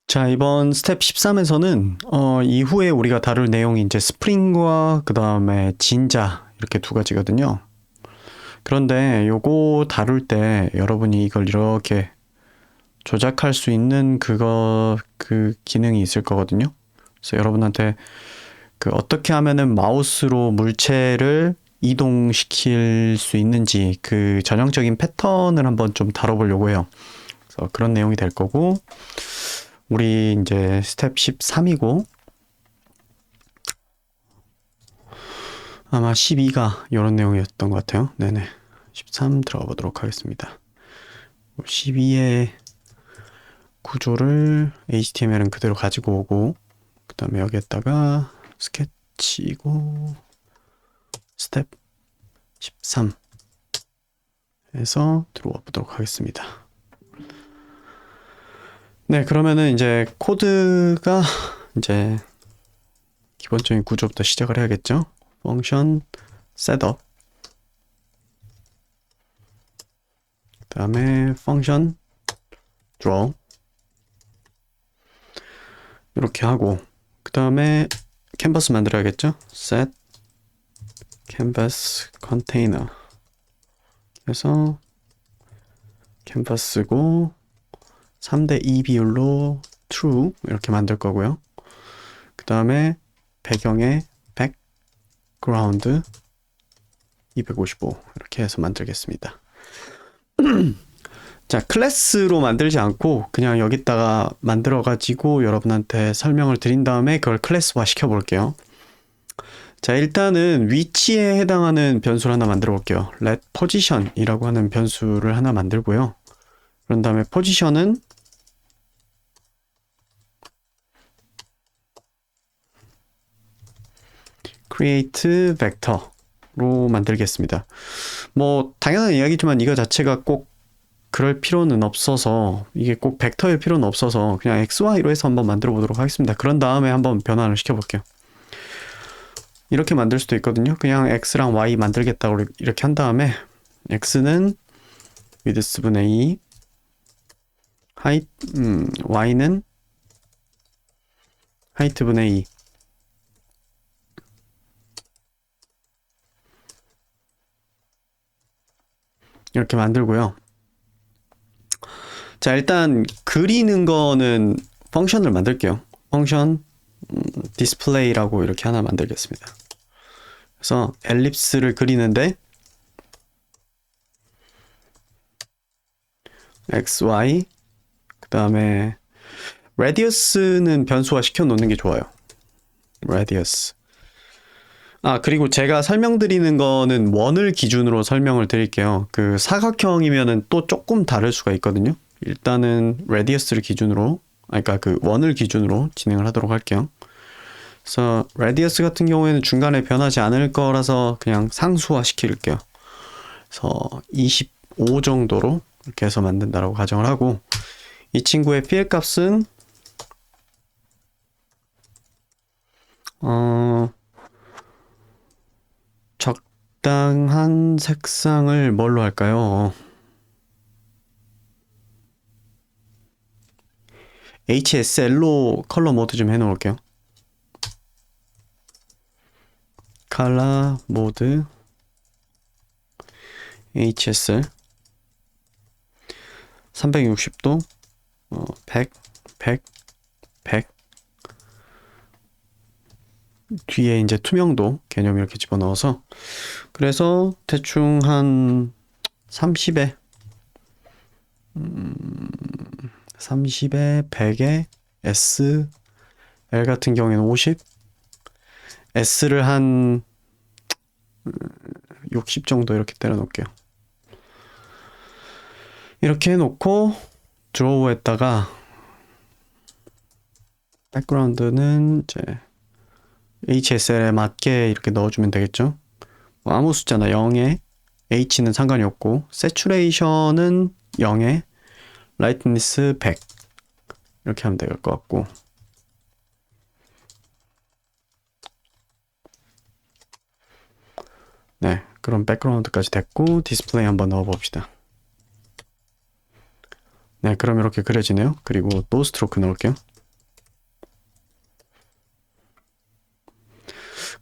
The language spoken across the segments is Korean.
자, 이번 스텝 13에서는 이후에 우리가 다룰 내용이 이제 스프링과 그 다음에 진자 이렇게 두 가지거든요. 그런데 요거 다룰 때 여러분이 이걸 이렇게 조작할 수 있는 그 기능이 있을 거거든요. 그래서 여러분한테 그 어떻게 하면은 마우스로 물체를 이동시킬 수 있는지 그 전형적인 패턴을 한번 좀 다뤄보려고 해요. 그래서 그런 내용이 될 거고, 우리 이제 스텝 13이고 아마 12가 이런 내용이었던 것 같아요. 네네. 13 들어가 보도록 하겠습니다. 12의 구조를 HTML은 그대로 가지고 오고, 그 다음에 여기에다가 스케치고 스텝 13 해서 들어와 보도록 하겠습니다. 네, 그러면은 이제 코드가 이제 기본적인 구조부터 시작을 해야겠죠. 펑션 셋업, 그 다음에 펑션 draw 이렇게 하고, 그 다음에 캔버스 만들어야겠죠. set canvas container 그래서 캔버스고 3대2 비율로 true 이렇게 만들 거고요. 그 다음에 배경에 background 255 이렇게 해서 만들겠습니다. 자, 클래스로 만들지 않고 그냥 여기다가 만들어 가지고 여러분한테 설명을 드린 다음에 그걸 클래스화 시켜 볼게요. 자, 일단은 위치에 해당하는 변수를 하나 만들어 볼게요. let position 이라고 하는 변수를 하나 만들고요. 그런 다음에 포지션은 create vector로 만들겠습니다. 뭐 당연한 이야기지만 이거 자체가 꼭 그럴 필요는 없어서, 이게 꼭 벡터일 필요는 없어서 그냥 XY로 해서 한번 만들어 보도록 하겠습니다. 그런 다음에 한번 변환을 시켜 볼게요. 이렇게 만들 수도 있거든요. 그냥 X랑 Y 만들겠다고 이렇게 한 다음에 X는 width분의 2, Y는 height분의 2 이렇게 만들고요. 자, 일단 그리는 거는 펑션을 만들게요. 펑션 display라고 이렇게 하나 만들겠습니다. 그래서 엘립스를 그리는데 XY 그 다음에 radius는 변수화 시켜 놓는 게 좋아요. radius. 그리고 제가 설명드리는 거는 원을 기준으로 설명을 드릴게요. 그 사각형이면은 또 조금 다를 수가 있거든요. 일단은 radius를 기준으로, 그러니까 그 원을 기준으로 진행을 하도록 할게요. 그래서 radius 같은 경우에는 중간에 변하지 않을 거라서 그냥 상수화 시킬게요. 그래서 25 정도로 이렇게 해서 만든다라고 가정을 하고, 이 친구의 fill 값은 적당한 색상을 뭘로 할까요? HSL로 컬러 모드 좀 해놓을게요. 컬러 모드 HSL 360도 100 100 100 뒤에 이제 투명도 개념 이렇게 집어넣어서, 그래서 대충 한 30에 30에 100에 S, L 같은 경우에는 50, S를 한 60 정도 이렇게 때려 놓을게요. 이렇게 해놓고 드로우에다가 백그라운드는 이제 HSL에 맞게 이렇게 넣어주면 되겠죠. 뭐 아무 숫자나 0에 H는 상관이 없고, 세츄레이션은 0에 라이트니스 100 이렇게 하면 될 것 같고, 네, 그럼 백그라운드까지 됐고 디스플레이 한번 넣어 봅시다. 네, 그럼 이렇게 그려지네요. 그리고 노 스트로크 넣을게요.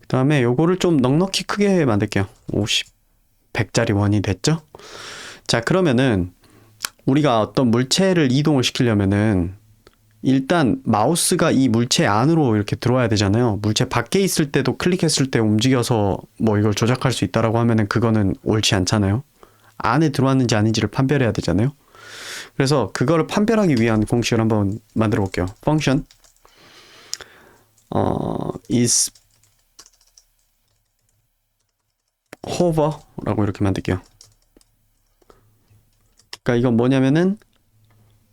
그 다음에 요거를 좀 넉넉히 크게 만들게요. 100짜리 원이 됐죠? 자, 그러면은 우리가 어떤 물체를 이동을 시키려면은 일단 마우스가 이 물체 안으로 이렇게 들어와야 되잖아요. 물체 밖에 있을 때도 클릭했을 때 움직여서 뭐 이걸 조작할 수 있다라고 하면은 그거는 옳지 않잖아요. 안에 들어왔는지 아닌지를 판별해야 되잖아요. 그래서 그거를 판별하기 위한 공식을 한번 만들어 볼게요. function is hover라고 이렇게 만들게요. 그러니까 이건 뭐냐면은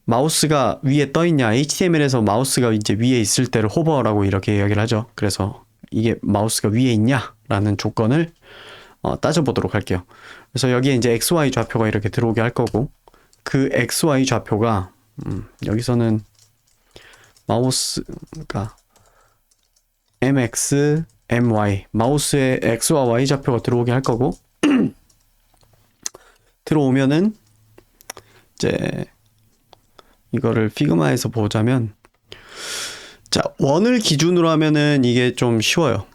마우스가 위에 떠 있냐, HTML에서 마우스가 이제 위에 있을 때를 호버라고 이렇게 이야기를 하죠. 그래서 이게 마우스가 위에 있냐라는 조건을 따져보도록 할게요. 그래서 여기에 이제 XY 좌표가 이렇게 들어오게 할 거고, 그 XY 좌표가 여기서는 마우스가 MX, MY 마우스의 X와 Y 좌표가 들어오게 할 거고 들어오면은 이제 이거를 피그마에서 보자면, 자, 원을 기준으로 하면은 이게 좀 쉬워요.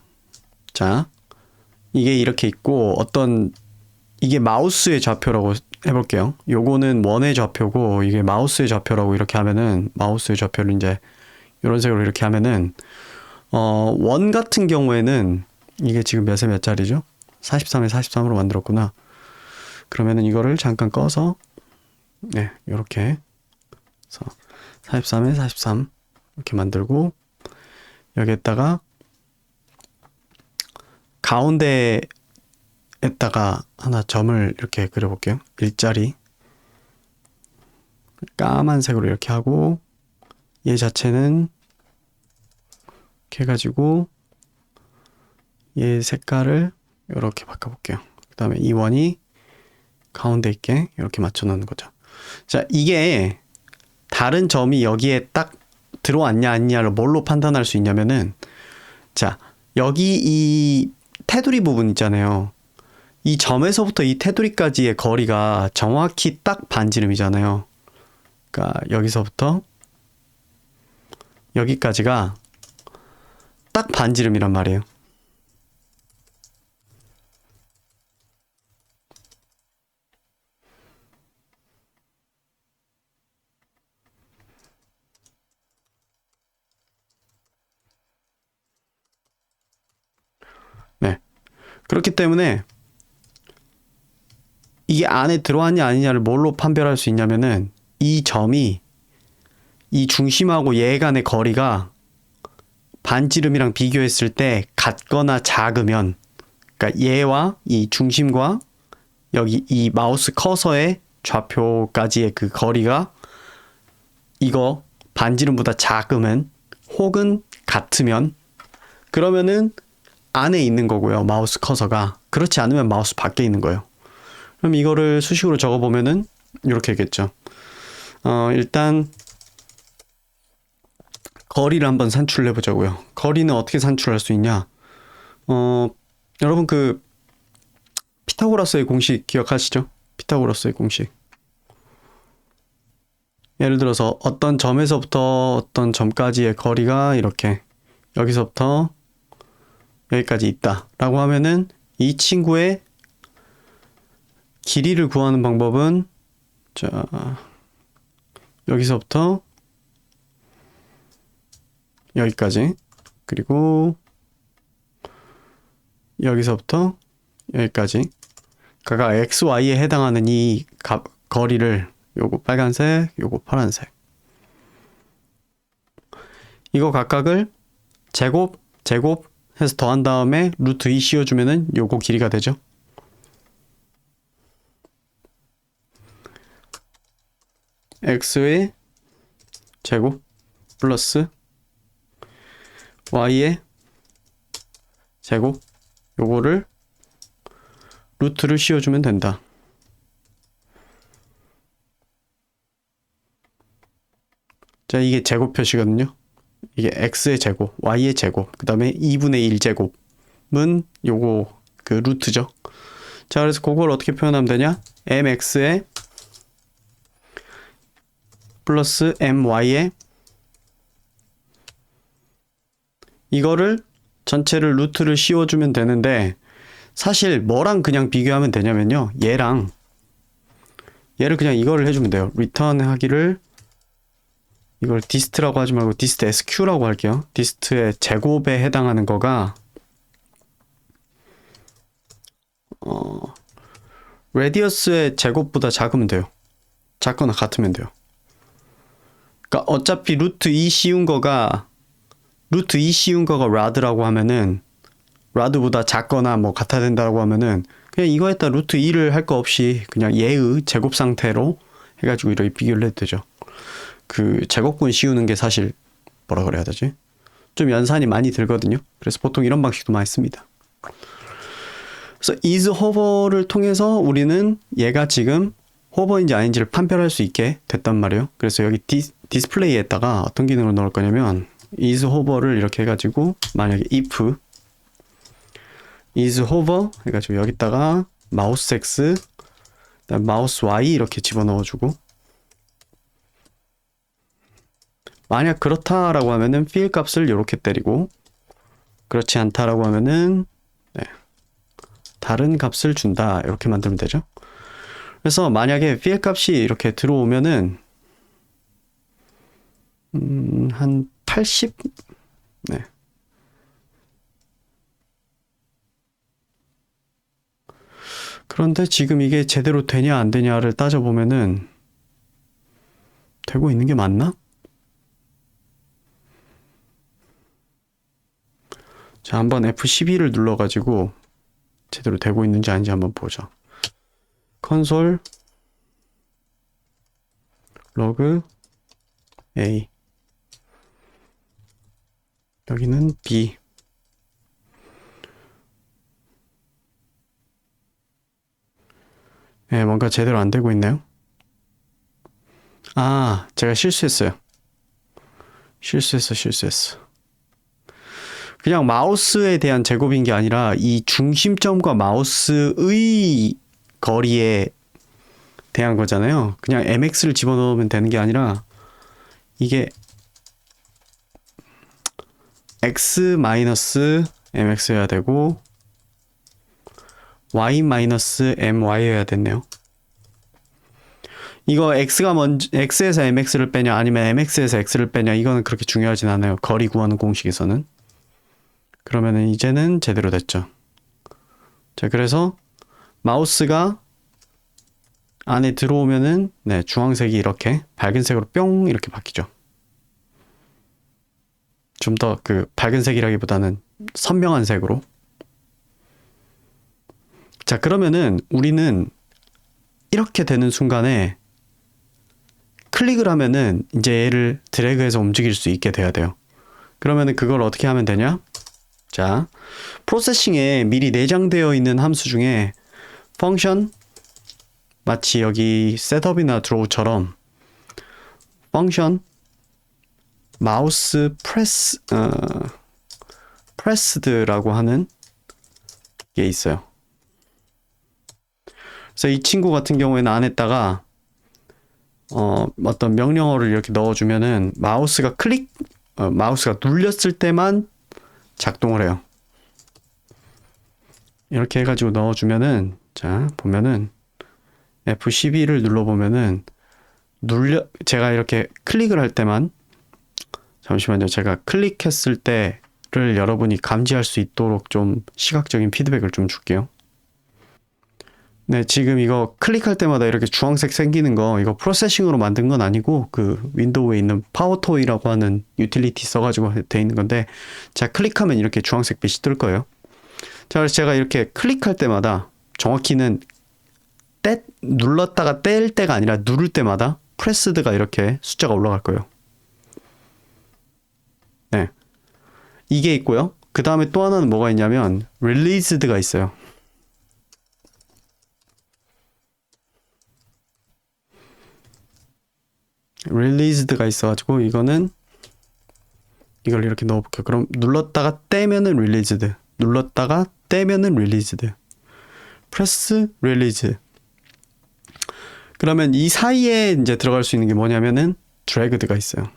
자, 이게 이렇게 있고 이게 마우스의 좌표라고 해볼게요. 요거는 원의 좌표고 이게 마우스의 좌표라고 이렇게 하면은, 마우스의 좌표를 이제 이런 색으로 이렇게 하면은 원 같은 경우에는 이게 지금 몇에 몇 짜리죠? 43에 43으로 만들었구나. 그러면은 이거를 잠깐 꺼서 네, 요렇게 그래서 43에 43 이렇게 만들고, 여기에다가 가운데에다가 하나 점을 이렇게 그려볼게요. 일자리 까만색으로 이렇게 하고, 얘 자체는 이렇게 해가지고 얘 색깔을 이렇게 바꿔볼게요. 그 다음에 이 원이 가운데 있게 이렇게 맞춰 놓는 거죠. 자, 이게 다른 점이 여기에 딱 들어왔냐 아니냐를 뭘로 판단할 수 있냐면은, 자, 여기 이 테두리 부분 있잖아요. 이 점에서부터 이 테두리까지의 거리가 정확히 딱 반지름이잖아요. 그러니까 여기서부터 여기까지가 딱 반지름이란 말이에요. 네. 그렇기 때문에 이게 안에 들어왔냐 아니냐를 뭘로 판별할 수 있냐면은, 이 점이 이 중심하고 얘 간의 거리가 반지름이랑 비교했을 때 같거나 작으면, 그러니까 얘와 이 중심과 여기 이 마우스 커서의 좌표까지의 그 거리가 이거 반지름보다 작으면, 혹은 같으면, 그러면은 안에 있는 거고요. 마우스 커서가. 그렇지 않으면 마우스 밖에 있는 거예요. 그럼 이거를 수식으로 적어보면은 이렇게 되겠죠. 일단 거리를 한번 산출해 보자고요. 거리는 어떻게 산출할 수 있냐? 여러분 그 피타고라스의 공식 기억하시죠? 피타고라스의 공식. 예를 들어서 어떤 점에서부터 어떤 점까지의 거리가 이렇게 여기서부터 여기까지 있다라고 하면은, 이 친구의 길이를 구하는 방법은, 자, 여기서부터 여기까지, 그리고 여기서부터 여기까지, 각각 XY에 해당하는 이 거리를, 요거 빨간색, 요거 파란색, 이거 각각을 제곱 해서 더한 다음에 루트 2 씌워주면은 요거 길이가 되죠. x의 제곱 플러스 y의 제곱, 요거를 루트를 씌워주면 된다. 자, 이게 제곱 표시거든요. 이게 x의 제곱, y의 제곱, 그 다음에 2분의 1 제곱은 요거 그 루트죠. 자, 그래서 그걸 어떻게 표현하면 되냐? mx의 플러스 my의, 이거를 전체를 루트를 씌워주면 되는데 사실 뭐랑 그냥 비교하면 되냐면요. 얘를 그냥 이거를 해주면 돼요. return 하기를 이걸 dist라고 하지 말고 dist sq라고 할게요. dist의 제곱에 해당하는 거가 radius의 제곱보다 작으면 돼요. 작거나 같으면 돼요. 그러니까 어차피 루트 2 씌운 거가 rad라고 하면은 rad보다 작거나 뭐 같아야 된다고 하면은 그냥 이거에다 루트 2를 할 거 없이 그냥 얘의 제곱 상태로 해가지고 이렇게 비교를 해도 되죠. 그 제곱근 씌우는 게 사실 뭐라 그래야 되지? 좀 연산이 많이 들거든요. 그래서 보통 이런 방식도 많이 씁니다. 그래서 is hover를 통해서 우리는 얘가 지금 호버인지 아닌지를 판별할 수 있게 됐단 말이에요. 그래서 여기 디스플레이에다가 어떤 기능을 넣을 거냐면 is hover를 이렇게 해가지고 만약에 if is hover 해가지고 여기다가 마우스 x 그다음 마우스 y 이렇게 집어넣어주고 만약 그렇다라고 하면은 fill 값을 이렇게 때리고 그렇지 않다라고 하면은 다른 값을 준다 이렇게 만들면 되죠. 그래서 만약에 fill 값이 이렇게 들어오면은 한 80? 네. 그런데 지금 이게 제대로 되냐 안 되냐를 따져보면은 되고 있는 게 맞나? 자, 한번 F12를 눌러가지고 제대로 되고 있는지 아닌지 한번 보죠. 컨솔 로그 A 여기는 B 네, 뭔가 제대로 안 되고 있나요? 아, 제가 실수했어요. 실수했어. 그냥 마우스에 대한 제곱인 게 아니라 이 중심점과 마우스의 거리에 대한 거잖아요. 그냥 mx를 집어넣으면 되는 게 아니라 이게 x-mx여야 되고 y-my여야 됐네요. 이거 x에서 mx를 빼냐 아니면 mx에서 x를 빼냐 이거는 그렇게 중요하진 않아요. 거리 구하는 공식에서는. 그러면은 이제는 제대로 됐죠. 자, 그래서 마우스가 안에 들어오면은 네, 주황색이 이렇게 밝은 색으로 뿅 이렇게 바뀌죠. 좀 더 그 밝은 색이라기보다는 선명한 색으로. 자, 그러면은 우리는 이렇게 되는 순간에 클릭을 하면은 이제 얘를 드래그해서 움직일 수 있게 돼야 돼요. 그러면은 그걸 어떻게 하면 되냐? 자, 프로세싱에 미리 내장되어 있는 함수 중에 펑션 마치 여기 셋업이나 드로우처럼 펑션 마우스 프레스드라고 하는 게 있어요. 그래서 이 친구 같은 경우에는 안에다가 어떤 명령어를 이렇게 넣어주면은 마우스가 눌렸을 때만 작동을 해요. 이렇게 해가지고 넣어주면은 자 보면은 F12를 눌러보면은 제가 이렇게 클릭을 할 때만 잠시만요. 제가 클릭했을 때를 여러분이 감지할 수 있도록 좀 시각적인 피드백을 좀 줄게요. 네, 지금 이거 클릭할 때마다 이렇게 주황색 생기는 거 이거 프로세싱으로 만든 건 아니고 그 윈도우에 있는 파워토이라고 하는 유틸리티 써가지고 돼 있는 건데 자 클릭하면 이렇게 주황색 빛이 뜰 거예요. 자, 그래서 제가 이렇게 클릭할 때마다 정확히는 눌렀다가 뗄 때가 아니라 누를 때마다 프레스드가 이렇게 숫자가 올라갈 거예요. 네, 이게 있고요. 그 다음에 또 하나는 뭐가 있냐면 릴리즈드가 있어요. 릴리즈드가 있어가지고 이거는 이걸 이렇게 넣어볼게요. 그럼 눌렀다가 떼면은 릴리즈드, 눌렀다가 떼면은 릴리즈드, 프레스 릴리즈. 그러면 이 사이에 이제 들어갈 수 있는 게 뭐냐면은 드래그드가 있어요.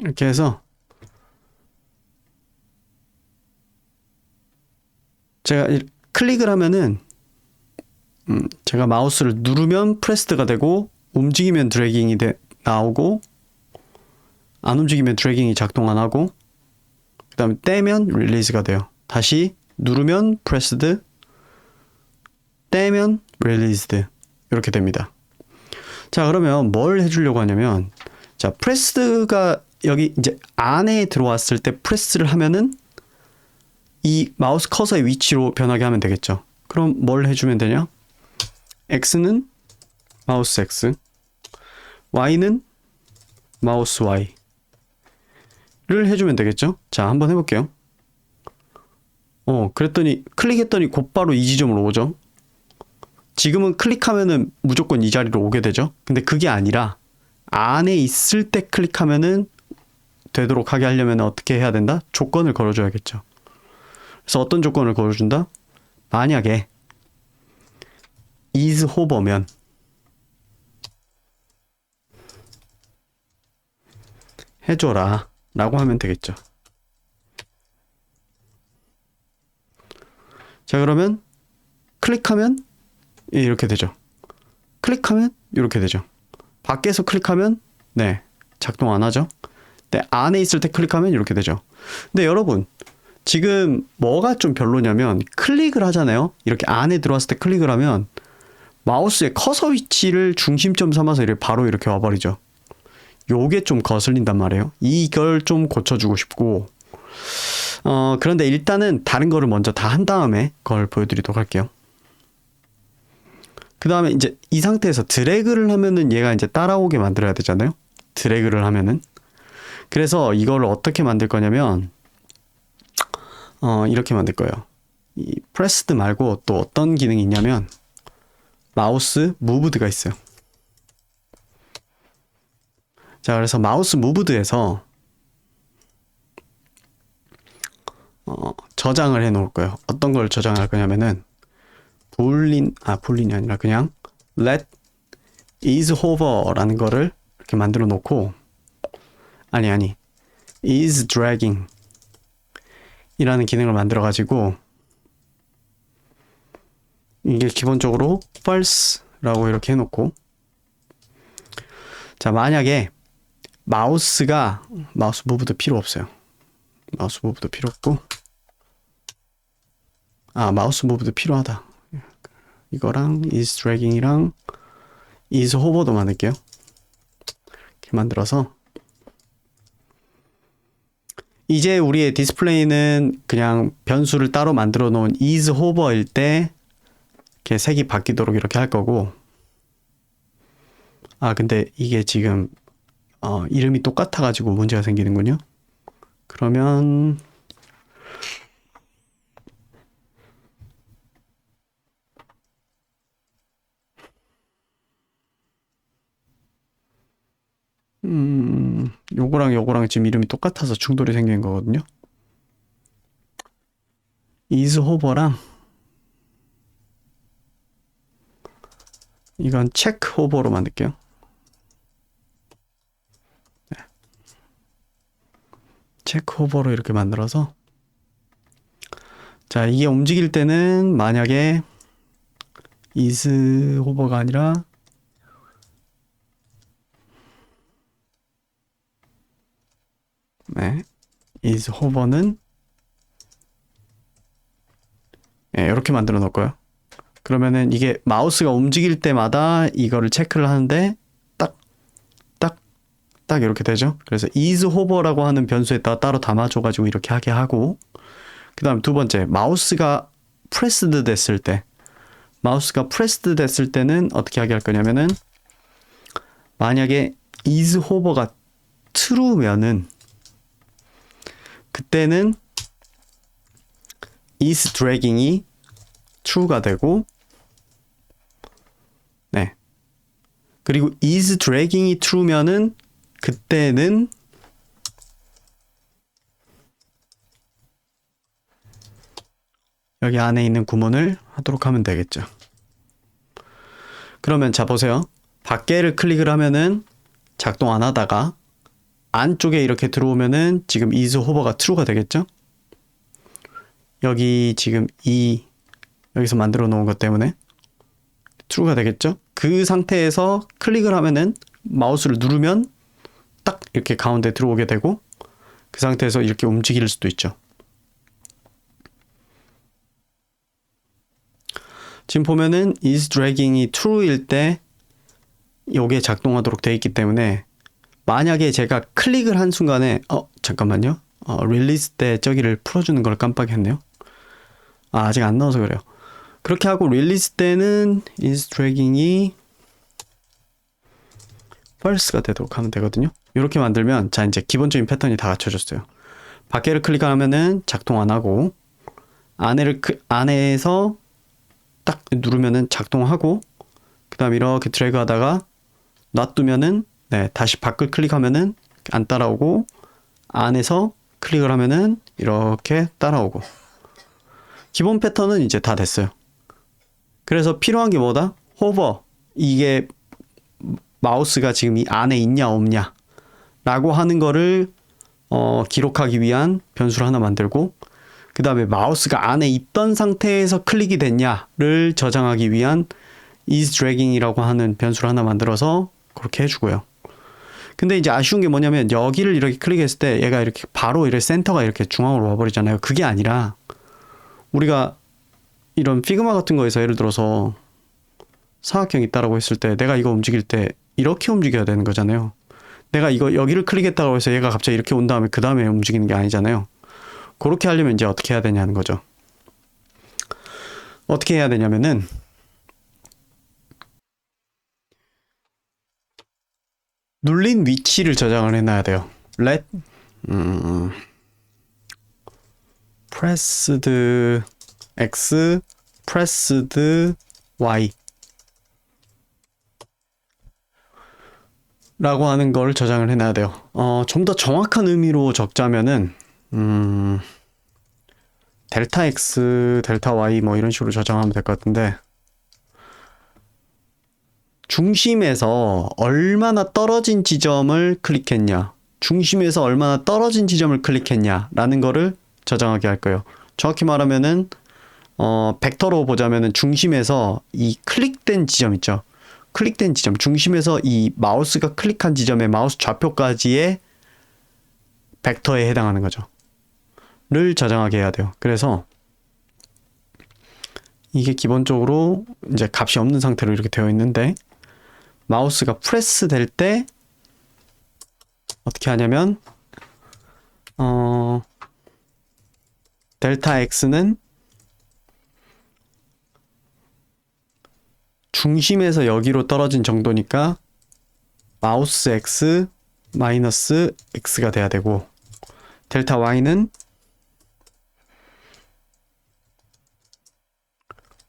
이렇게 해서 제가 클릭을 하면은 제가 마우스를 누르면 프레스드가 되고 움직이면 드래깅이 나오고 안 움직이면 드래깅이 작동 안 하고 그 다음에 떼면 릴리즈가 돼요. 다시 누르면 프레스드, 떼면 릴리즈드 이렇게 됩니다. 자, 그러면 뭘 해주려고 하냐면 자, 프레스드가 여기 이제 안에 들어왔을 때 프레스를 하면은 이 마우스 커서의 위치로 변하게 하면 되겠죠. 그럼 뭘 해주면 되냐? X는 마우스 X, Y는 마우스 Y를 해주면 되겠죠. 자, 한번 해볼게요. 그랬더니 클릭했더니 곧바로 이 지점으로 오죠. 지금은 클릭하면은 무조건 이 자리로 오게 되죠. 근데 그게 아니라 안에 있을 때 클릭하면은 되도록 하게 하려면 어떻게 해야 된다? 조건을 걸어줘야겠죠. 그래서 어떤 조건을 걸어준다? 만약에 is hover면 해줘라 라고 하면 되겠죠. 자, 그러면 클릭하면 이렇게 되죠. 클릭하면 이렇게 되죠. 밖에서 클릭하면 네, 작동 안 하죠. 근데 안에 있을 때 클릭하면 이렇게 되죠. 근데 여러분 지금 뭐가 좀 별로냐면 클릭을 하잖아요. 이렇게 안에 들어왔을 때 클릭을 하면 마우스의 커서 위치를 중심점 삼아서 바로 이렇게 와버리죠. 요게 좀 거슬린단 말이에요. 이걸 좀 고쳐주고 싶고 그런데 일단은 다른 거를 먼저 다 한 다음에 그걸 보여드리도록 할게요. 그 다음에 이제 이 상태에서 드래그를 하면은 얘가 이제 따라오게 만들어야 되잖아요. 드래그를 하면은. 그래서 이걸 어떻게 만들 거냐면 이렇게 만들 거예요. 이 프레스드 말고 또 어떤 기능이 있냐면 마우스 무브드가 있어요. 자, 그래서 마우스 무브드에서 저장을 해 놓을 거예요. 어떤 걸 저장할 거냐면은 불린이 아니라 그냥 let is hover라는 거를 이렇게 만들어 놓고 아니 is dragging 이라는 기능을 만들어 가지고 이게 기본적으로 false라고 이렇게 해놓고 자, 만약에 마우스 무브도 필요 없어요. 마우스 무브도 필요 없고 마우스 무브도 필요하다. 이거랑 is dragging이랑 is hover도 만들게요. 이렇게 만들어서 이제 우리의 디스플레이는 그냥 변수를 따로 만들어 놓은 is hover일 때 이렇게 색이 바뀌도록 이렇게 할 거고 근데 이게 지금 이름이 똑같아 가지고 문제가 생기는군요. 그러면 요거랑 지금 이름이 똑같아서 충돌이 생긴 거거든요. is hover랑 이건 check hover로 만들게요. 네. check hover로 이렇게 만들어서 자, 이게 움직일 때는 만약에 is hover가 아니라 네, is hover는 이렇게 만들어 놓을 거예요. 그러면은 이게 마우스가 움직일 때마다 이거를 체크를 하는데 딱 이렇게 되죠. 그래서 is hover라고 하는 변수에다 따로 담아줘가지고 이렇게 하게 하고 그 다음 두 번째 마우스가 pressed 됐을 때는 어떻게 하게 할 거냐면은 만약에 is hover가 true면은 그때는 is dragging이 true가 되고 네, 그리고 is dragging이 true면은 그때는 여기 안에 있는 구문을 하도록 하면 되겠죠. 그러면 자 보세요. 밖에를 클릭을 하면은 작동 안 하다가 안쪽에 이렇게 들어오면은 지금 is hover가 true가 되겠죠? 여기 지금 여기서 만들어 놓은 것 때문에 true가 되겠죠? 그 상태에서 클릭을 하면은 마우스를 누르면 딱 이렇게 가운데 들어오게 되고 그 상태에서 이렇게 움직일 수도 있죠. 지금 보면은 is dragging이 true일 때 요게 작동하도록 되어 있기 때문에 만약에 제가 클릭을 한 순간에 잠깐만요. 릴리스 때 저기를 풀어주는 걸 깜빡했네요. 아직 안 나와서 그래요. 그렇게 하고 릴리스 때는 is dragging이 false가 되도록 하면 되거든요. 이렇게 만들면 자 이제 기본적인 패턴이 다 갖춰졌어요. 밖에를 클릭하면은 작동 안 하고 안에서 딱 누르면은 작동하고 그 다음 이렇게 드래그 하다가 놔두면은 네, 다시 밖을 클릭하면은 안 따라오고 안에서 클릭을 하면은 이렇게 따라오고 기본 패턴은 이제 다 됐어요. 그래서 필요한 게 뭐다? 호버. 이게 마우스가 지금 이 안에 있냐 없냐 라고 하는 거를 기록하기 위한 변수를 하나 만들고 그 다음에 마우스가 안에 있던 상태에서 클릭이 됐냐를 저장하기 위한 is dragging이라고 하는 변수를 하나 만들어서 그렇게 해주고요. 근데 이제 아쉬운 게 뭐냐면 여기를 이렇게 클릭했을 때 얘가 이렇게 바로 이렇게 센터가 이렇게 중앙으로 와버리잖아요. 그게 아니라 우리가 이런 피그마 같은 거에서 예를 들어서 사각형 있다라고 했을 때 내가 이거 움직일 때 이렇게 움직여야 되는 거잖아요. 내가 이거 여기를 클릭했다고 해서 얘가 갑자기 이렇게 온 다음에 그 다음에 움직이는 게 아니잖아요. 그렇게 하려면 이제 어떻게 해야 되냐는 거죠. 어떻게 해야 되냐면은 눌린 위치를 저장을 해놔야 돼요. let pressed x pressed y 라고 하는 걸 저장을 해놔야 돼요. 좀 더 정확한 의미로 적자면은 델타 x 델타 y 뭐 이런 식으로 저장하면 될 것 같은데 중심에서 얼마나 떨어진 지점을 클릭했냐 중심에서 얼마나 떨어진 지점을 클릭했냐 라는 거를 저장하게 할 거예요. 정확히 말하면은 벡터로 보자면은 중심에서 이 클릭된 지점 있죠. 클릭된 지점 중심에서 이 마우스가 클릭한 지점의 마우스 좌표까지의 벡터에 해당하는 거죠. 를 저장하게 해야 돼요. 그래서 이게 기본적으로 이제 값이 없는 상태로 이렇게 되어 있는데 마우스가 프레스 될 때 어떻게 하냐면 델타 x는 중심에서 여기로 떨어진 정도니까 마우스 x 마이너스 x가 돼야 되고 델타 y는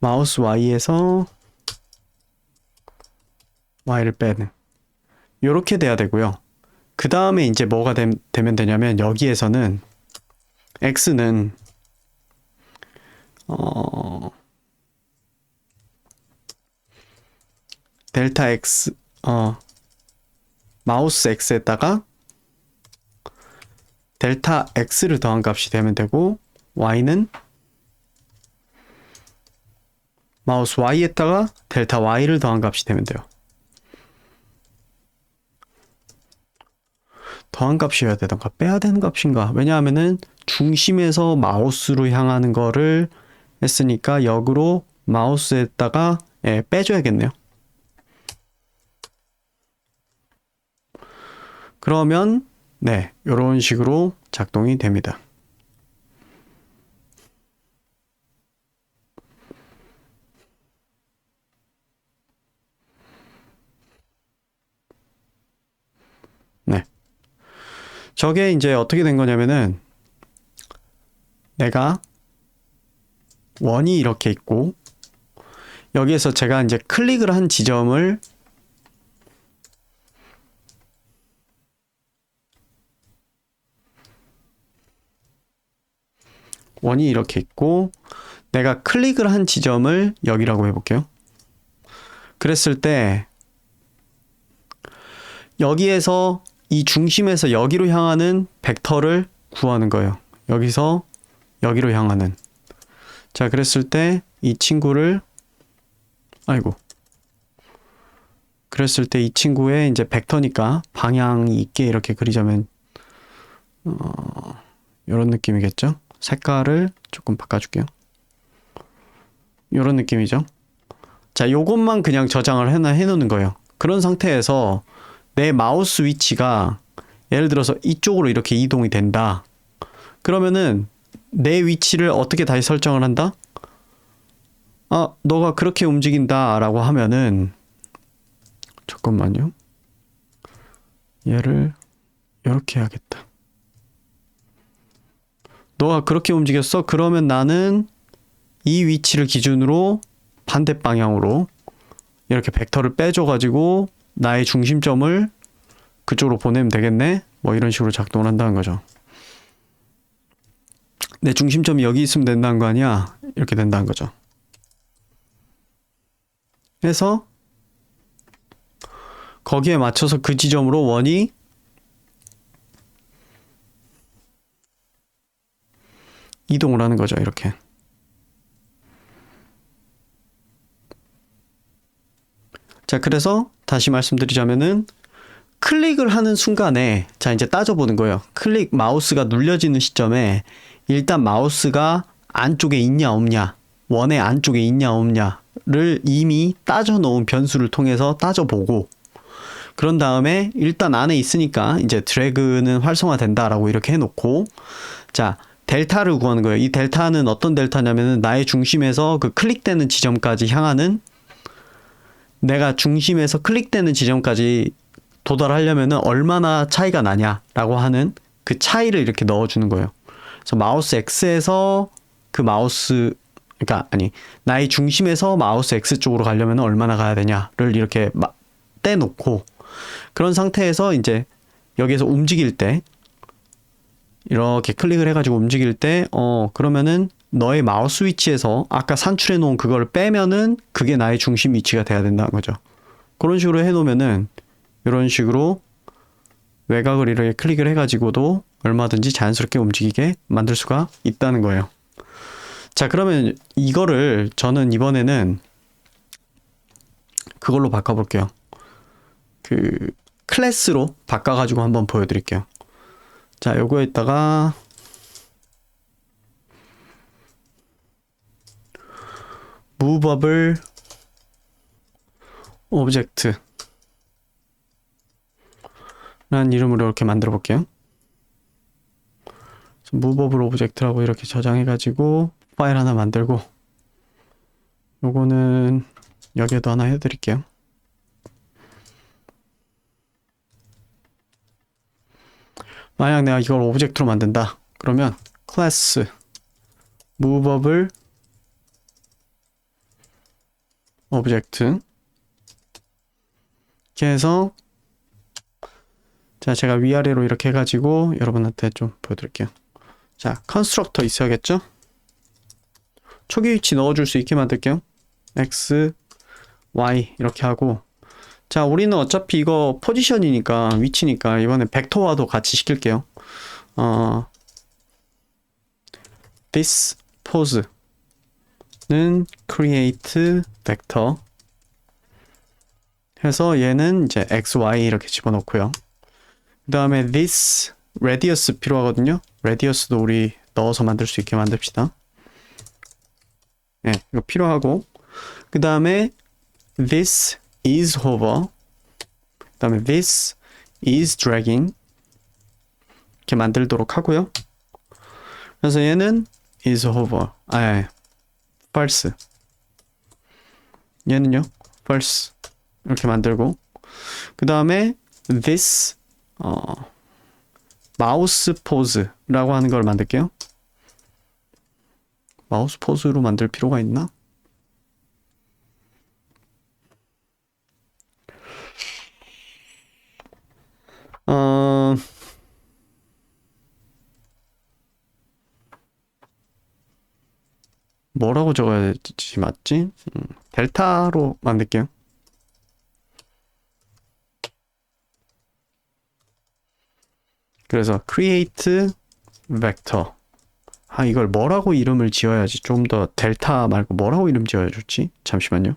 마우스 y에서 y를 빼는 요렇게 돼야 되고요. 그 다음에 이제 뭐가 되면 되냐면 여기에서는 x는 델타 x 마우스 x에다가 델타 x를 더한 값이 되면 되고 y는 마우스 y에다가 델타 y를 더한 값이 되면 돼요. 더한 값이어야 되던가 빼야 되는 값인가? 왜냐하면은 중심에서 마우스로 향하는 거를 했으니까 역으로 마우스에다가 빼줘야겠네요. 그러면 네, 이런 식으로 작동이 됩니다. 네. 저게 이제 어떻게 된 거냐면은 내가 원이 이렇게 있고 여기에서 제가 이제 클릭을 한 지점을 원이 이렇게 있고 내가 클릭을 한 지점을 여기라고 해볼게요. 그랬을 때 여기에서 이 중심에서 여기로 향하는 벡터를 구하는 거예요. 여기서 여기로 향하는. 자, 그랬을 때 이 친구를 아이고. 그랬을 때 이 친구의 이제 벡터니까 방향이 있게 이렇게 그리자면 이런 느낌이겠죠? 색깔을 조금 바꿔줄게요. 이런 느낌이죠. 자, 요것만 그냥 저장을 해놓는 거예요. 그런 상태에서 내 마우스 위치가 예를 들어서 이쪽으로 이렇게 이동이 된다. 그러면은 내 위치를 어떻게 다시 설정을 한다? 아, 너가 그렇게 움직인다 라고 하면은 잠깐만요. 얘를 이렇게 해야겠다. 너가 그렇게 움직였어? 그러면 나는 이 위치를 기준으로 반대 방향으로 이렇게 벡터를 빼줘가지고 나의 중심점을 그쪽으로 보내면 되겠네? 뭐 이런 식으로 작동을 한다는 거죠. 내 중심점이 여기 있으면 된다는 거 아니야? 이렇게 된다는 거죠. 해서 거기에 맞춰서 그 지점으로 원이 이동을 하는 거죠. 이렇게. 자, 그래서 다시 말씀드리자면은 클릭을 하는 순간에 자, 이제 따져보는 거예요. 클릭 마우스가 눌려지는 시점에 일단 마우스가 안쪽에 있냐 없냐, 원의 안쪽에 있냐 없냐를 이미 따져놓은 변수를 통해서 따져보고, 그런 다음에 일단 안에 있으니까 이제 드래그는 활성화된다라고 이렇게 해놓고, 자, 델타를 구하는 거예요. 이 델타는 어떤 델타냐면은 나의 중심에서 그 클릭되는 지점까지 향하는, 내가 중심에서 클릭되는 지점까지 도달하려면은 얼마나 차이가 나냐라고 하는 그 차이를 이렇게 넣어주는 거예요. 그래서 마우스 X에서 그 마우스, 그러니까 아니, 나의 중심에서 마우스 X 쪽으로 가려면 얼마나 가야 되냐를 이렇게 떼놓고, 그런 상태에서 이제 여기에서 움직일 때 이렇게 클릭을 해가지고 움직일 때 그러면은 너의 마우스 위치에서 아까 산출해 놓은 그걸 빼면은 그게 나의 중심 위치가 돼야 된다는 거죠. 그런 식으로 해놓으면은 이런 식으로 외곽을 이렇게 클릭을 해가지고도 얼마든지 자연스럽게 움직이게 만들 수가 있다는 거예요. 자, 그러면 이거를 저는 이번에는 그걸로 바꿔볼게요. 그 클래스로 바꿔가지고 한번 보여드릴게요. 자, 요거에다가 movable object 라는 이름으로 이렇게 만들어 볼게요. movable object라고 이렇게 저장해가지고 파일 하나 만들고, 요거는 여기에도 하나 해드릴게요. 만약 내가 이걸 오브젝트로 만든다. 그러면 class movable object 이렇게 해서, 자, 제가 위아래로 이렇게 해가지고 여러분한테 좀 보여드릴게요. 자, 컨스트럭터 있어야겠죠? 초기 위치 넣어줄 수 있게 만들게요. x, y 이렇게 하고, 자, 우리는 어차피 이거 포지션이니까, 위치니까 이번에 벡터화도 같이 시킬게요. this pose는 create vector 해서 얘는 이제 x, y 이렇게 집어넣고요. 그 다음에 this radius 필요하거든요. radius도 우리 넣어서 만들 수 있게 만듭시다. 네, 이거 필요하고, 그 다음에 this is hover, 그 다음에 this is dragging 이렇게 만들도록 하고요. 그래서 얘는 is hover, false, 얘는요 false 이렇게 만들고, 그 다음에 this 마우스 포즈라고 하는 걸 만들게요. 마우스 포즈로 만들 필요가 있나? 뭐라고 적어야지 맞지? 델타로 만들게요. 그래서 create vector. 아, 이걸 뭐라고 이름을 지어야지 좀 더 델타 말고 뭐라고 이름 지어야 좋지? 잠시만요.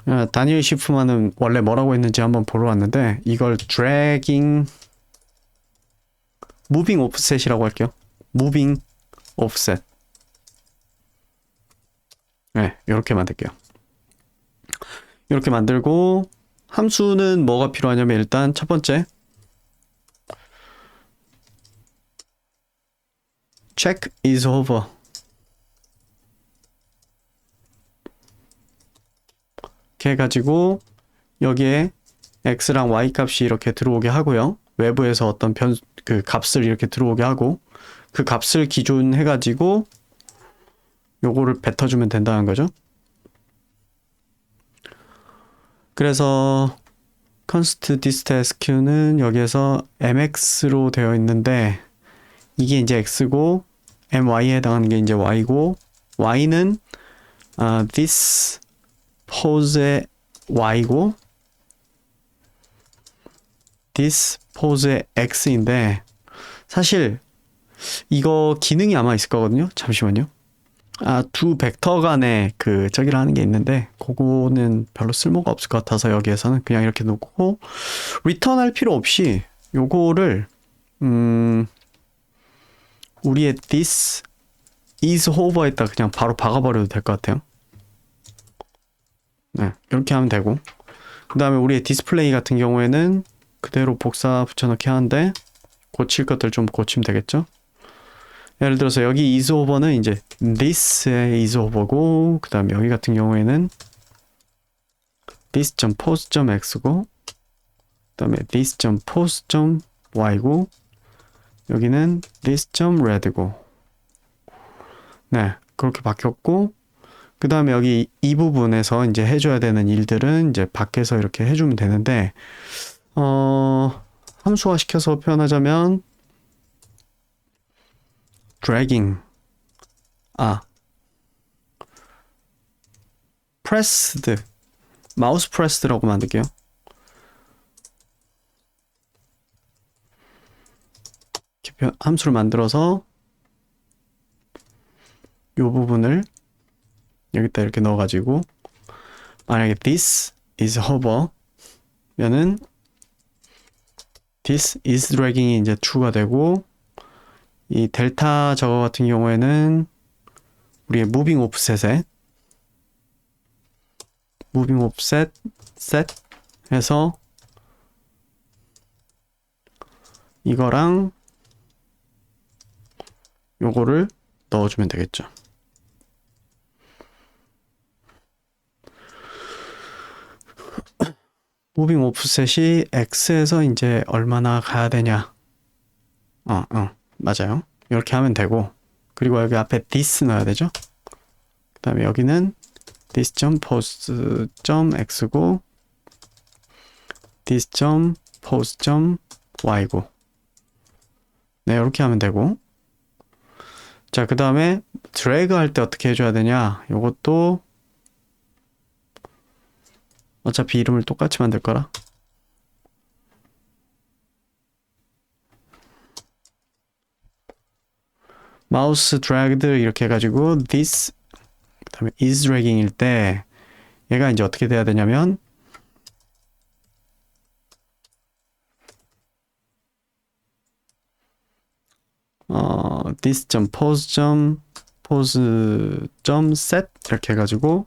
아, 다니엘 시프만은 원래 뭐라고 했는지 한번 보러 왔는데 이걸 dragging moving offset이라고 할게요. moving offset. 네, 이렇게 만들게요. 이렇게 만들고 함수는 뭐가 필요하냐면 일단 첫 번째 check is over. 이렇게 해가지고 여기에 x랑 y 값이 이렇게 들어오게 하고요. 외부에서 어떤 그 값을 이렇게 들어오게 하고 그 값을 기준 해가지고 요거를 뱉어주면 된다는 거죠. 그래서 const dist sq는 여기에서 mx로 되어 있는데 이게 이제 x고 my에 해당하는 게 이제 y고 y는 this pose의 y고 this pose의 x인데 사실 이거 기능이 아마 있을 거거든요. 잠시만요. 두 벡터 간의 그 저기를 하는 게 있는데 그거는 별로 쓸모가 없을 것 같아서 여기에서는 그냥 이렇게 놓고 리턴 할 필요 없이 요거를 우리의 this is hover에다 그냥 바로 박아버려도 될 것 같아요. 네, 이렇게 하면 되고 그 다음에 우리의 디스플레이 같은 경우에는 그대로 복사 붙여넣기 하는데 고칠 것들 좀 고치면 되겠죠. 예를 들어서 여기 is over는 이제 this의 is over고 그 다음에 여기 같은 경우에는 this.pose.x고 그 다음에 this.pose.y고 여기는 this.red고 네 그렇게 바뀌었고 그 다음에 여기 이 부분에서 이제 해줘야 되는 일들은 이제 밖에서 이렇게 해주면 되는데 함수화 시켜서 표현하자면 dragging pressed 마우스 pressed라고 만들게요. 이렇게 함수를 만들어서 이 부분을 여기다 이렇게 넣어가지고 만약에 this is hover 면은 this is dragging이 이제 true가 되고 이 델타 저거 같은 경우에는 우리의 moving offset에 moving offset set 해서 이거랑 요거를 넣어주면 되겠죠. 무빙 오프셋이 x에서 이제 얼마나 가야 되냐. 맞아요. 이렇게 하면 되고 그리고 여기 앞에 this 넣어야 되죠. 그 다음에 여기는 this.pose.x고 this.pose.y고 네 이렇게 하면 되고 자 그 다음에 드래그 할 때 어떻게 해줘야 되냐. 요것도 어차피 이름을 똑같이 만들 거라 마우스 dragged 이렇게 해가지고 this 그 다음에 is dragging일 때 얘가 이제 어떻게 돼야 되냐면 this.pose.set 이렇게 해가지고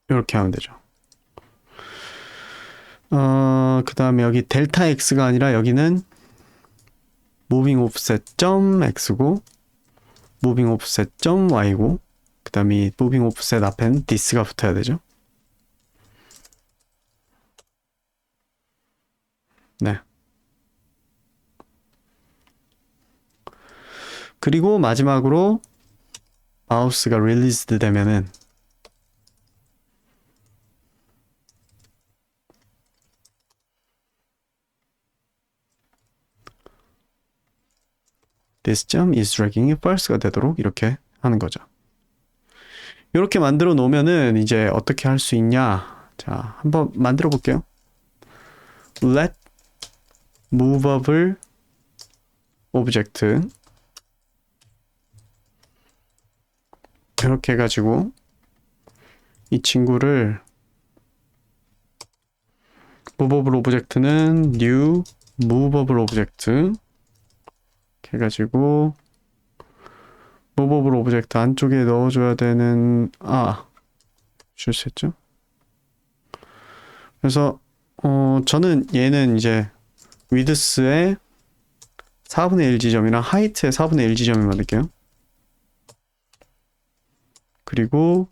이렇게 하면 되죠. 그 다음에 여기 델타 x가 아니라 여기는 moving offset.x고 moving offset.y고 그 다음에 moving offset 앞에는 this가 붙어야 되죠. 네. 그리고 마지막으로 마우스가 released 되면은 this is dragging이 false가 되도록 이렇게 하는 거죠. 이렇게 만들어 놓으면은 이제 어떻게 할 수 있냐? 자, 한번 만들어 볼게요. let movable object 이렇게 해가지고 이 친구를 movable object는 new movable object 이렇게 해가지고 movable object 안쪽에 넣어줘야 되는 실수했죠? 그래서 저는 얘는 이제 width의 4분의 1 지점이랑 height의 4분의 1 지점을 만들게요. 그리고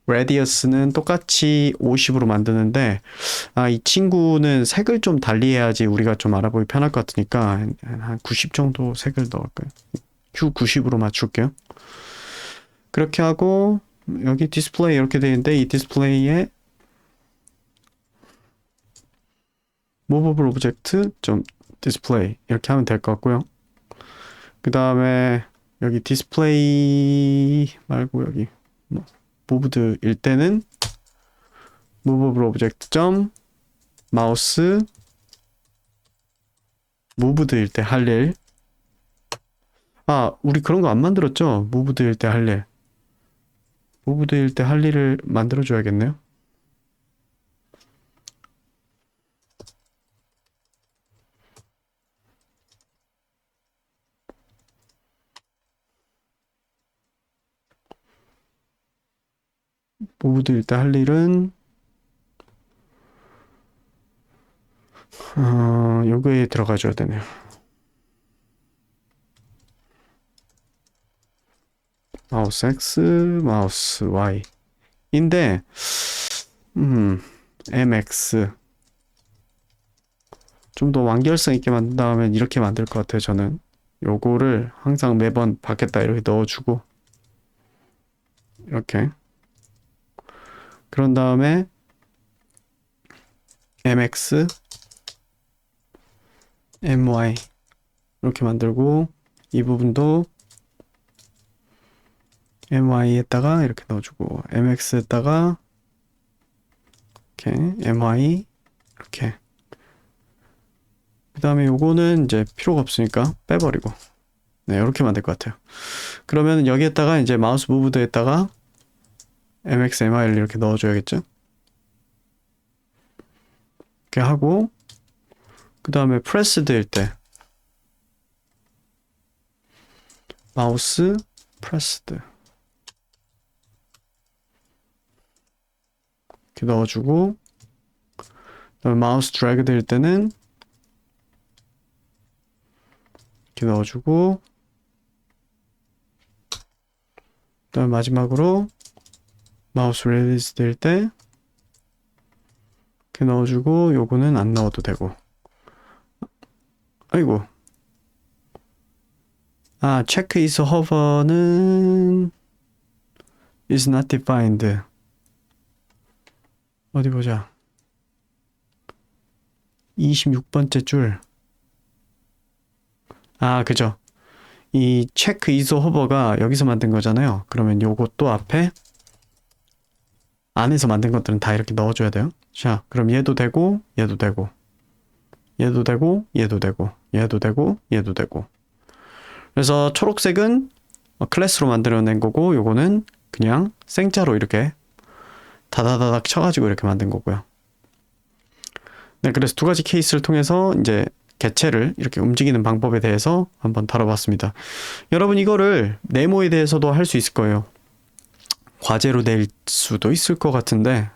radius는 똑같이 50으로 만드는데 이 친구는 색을 좀 달리 해야지 우리가 좀 알아보기 편할 것 같으니까 한 90 정도 색을 넣을까요? Q 90으로 맞출게요. 그렇게 하고 여기 디스플레이 이렇게 되어 있는데 이 디스플레이에 movable object display 이렇게 하면 될 것 같고요. 그 다음에 여기 디스플레이 말고 여기 무브드일 때는 movable object 마우스 무브드일 때 할 일. 우리 그런 거 안 만들었죠? 무브드일 때 할 일. 무브드일 때 할 일을 만들어 줘야겠네요. 무브드일 때 할 일은 여기에 들어가줘야 되네요. 마우스 X, 마우스 Y 인데 MX 좀 더 완결성 있게 만든다면 이렇게 만들 것 같아요. 저는 요거를 항상 매번 받겠다 이렇게 넣어주고 이렇게 그런 다음에 MX MY 이렇게 만들고 이 부분도 MY에다가 이렇게 넣어주고 MX에다가 이렇게 MY 이렇게 그 다음에 요거는 이제 필요가 없으니까 빼버리고 네 이렇게 만들 것 같아요. 그러면 여기에다가 이제 마우스 무브드에다가 MX, MY를 이렇게 넣어줘야겠죠? 이렇게 하고 그 다음에 프레스드일 때 마우스 프레스드 이렇게 넣어주고 그다음에 마우스 드래그 될 때는 이렇게 넣어주고 그다음에 마지막으로 마우스 릴리즈 될 때 이렇게 넣어주고 요거는 안 넣어도 되고 아이고 check is hover는 is not defined 어디 보자 26번째 줄 그죠 이 check is hover가 여기서 만든 거잖아요. 그러면 요것도 앞에 안에서 만든 것들은 다 이렇게 넣어줘야 돼요. 자 그럼 얘도 되고 얘도 되고 얘도 되고 얘도 되고 얘도 되고 얘도 되고 그래서 초록색은 클래스로 만들어낸 거고 요거는 그냥 생자로 이렇게 다다다닥 쳐가지고 이렇게 만든 거고요. 네 그래서 두 가지 케이스를 통해서 이제 개체를 이렇게 움직이는 방법에 대해서 한번 다뤄봤습니다. 여러분 이거를 네모에 대해서도 할 수 있을 거예요. 과제로 낼 수도 있을 것 같은데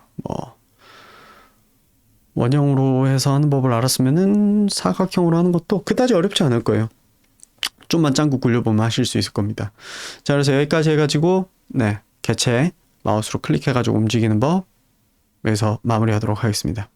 원형으로 해서 하는 법을 알았으면은 사각형으로 하는 것도 그다지 어렵지 않을 거예요. 좀만 짱구 굴려보면 하실 수 있을 겁니다. 자 그래서 여기까지 해가지고 개체 마우스로 클릭해가지고 움직이는 법에서 마무리하도록 하겠습니다.